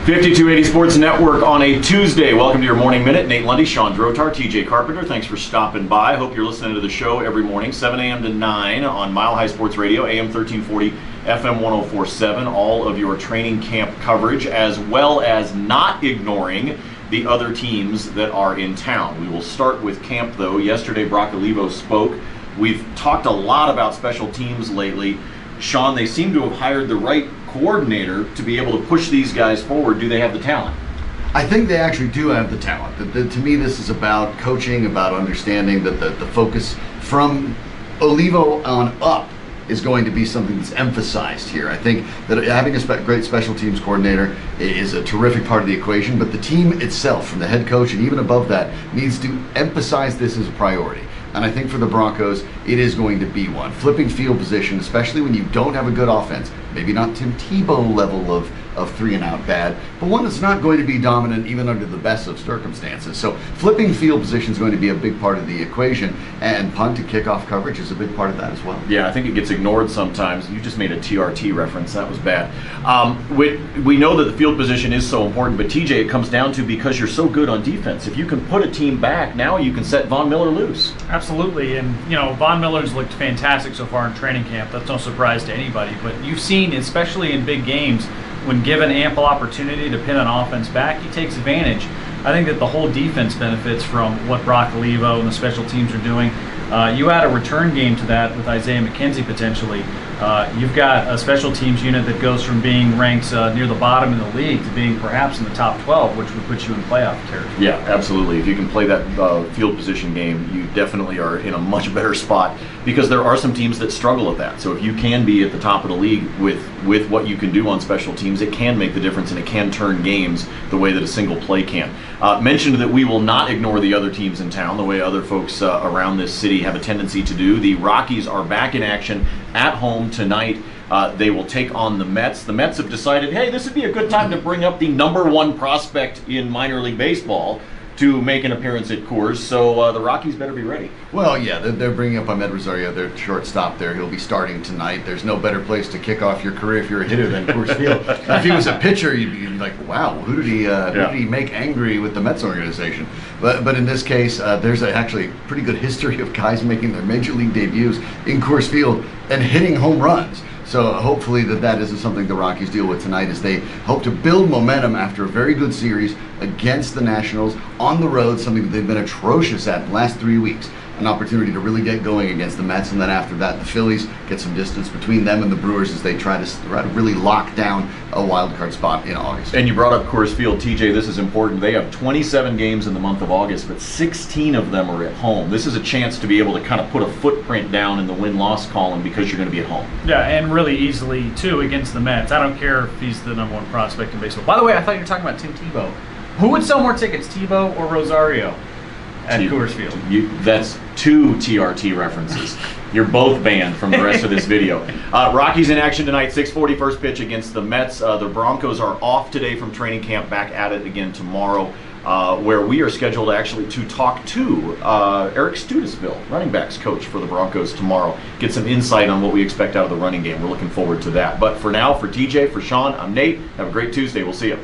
5280 Sports Network on a Tuesday. Welcome to your Morning Minute. Nate Lundy, Shawn Drotar, TJ Carpenter. Thanks for stopping by. Hope you're listening to the show every morning, 7 a.m. to 9 on Mile High Sports Radio, AM 1340, FM 1047. All of your training camp coverage, as well as not ignoring the other teams that are in town. We will start with camp, though. Yesterday, Brock Olivo spoke. We've talked a lot about special teams lately. Shawn, they seem to have hired the right coordinator to be able to push these guys forward. Do they have the talent? I think they actually do have the talent. To me, this is about coaching, about understanding that the focus from Olivo on up is going to be something that's emphasized here. I think that having a great special teams coordinator is a terrific part of the equation, but the team itself, from the head coach and even above that, needs to emphasize this as a priority. And I think for the Broncos, it is going to be one. Flipping field position, especially when you don't have a good offense, maybe not Tim Tebow level of 3-and-out bad, but one that's not going to be dominant even under the best of circumstances. So flipping field position is going to be a big part of the equation, and punt and kickoff coverage is a big part of that as well. Yeah, I think it gets ignored sometimes. You just made a TRT reference. That was bad. We know that the field position is so important, but TJ, it comes down to because you're so good on defense. If you can put a team back, now you can set Von Miller loose. Absolutely, and Von Miller's looked fantastic so far in training camp. That's no surprise to anybody, but you've seen, especially in big games, when given ample opportunity to pin an offense back, he takes advantage. I think that the whole defense benefits from what Brock Olivo and the special teams are doing. You add a return game to that with Isaiah McKenzie potentially. You've got a special teams unit that goes from being ranked near the bottom in the league to being perhaps in the top 12, which would put you in playoff territory. Yeah, absolutely. If you can play that field position game, you definitely are in a much better spot, because there are some teams that struggle at that. So if you can be at the top of the league with what you can do on special teams, it can make the difference, and it can turn games the way that a single play can. Mentioned that we will not ignore the other teams in town the way other folks around this city have a tendency to do. The Rockies are back in action at home tonight. They will take on the Mets. The Mets have decided, hey, this would be a good time to bring up the #1 prospect in minor league baseball to make an appearance at Coors, so the Rockies better be ready. Well, yeah, they're bringing up Amed Rosario, their shortstop there. He'll be starting tonight. There's no better place to kick off your career if you're a hitter than Coors Field. If he was a pitcher, you'd be like, wow, who did he make angry with the Mets organization? But in this case, there's actually a pretty good history of guys making their major league debuts in Coors Field and hitting home runs. So hopefully that isn't something the Rockies deal with tonight, as they hope to build momentum after a very good series against the Nationals on the road, something that they've been atrocious at the last 3 weeks. An opportunity to really get going against the Mets, and then after that the Phillies, get some distance between them and the Brewers as they try to really lock down a wild card spot in August. And you brought up Coors Field, TJ. This is important. They have 27 games in the month of August, but 16 of them are at home. This is a chance to be able to kind of put a footprint down in the win-loss column because you're going to be at home. Yeah, and really easily too against the Mets. I don't care if he's the #1 prospect in baseball. By the way, I thought you were talking about Tim Tebow. Who would sell more tickets, Tebow or Rosario at Coors Field? That's 2 TRT references. You're both banned from the rest of this video. Rockies in action tonight, 6:40 first pitch against the Mets. The Broncos are off today from training camp, back at it again tomorrow, where we are scheduled actually to talk to Eric Studesville, running backs coach for the Broncos tomorrow. Get some insight on what we expect out of the running game. We're looking forward to that. But for now, for TJ, for Shawn, I'm Nate. Have a great Tuesday. We'll see you.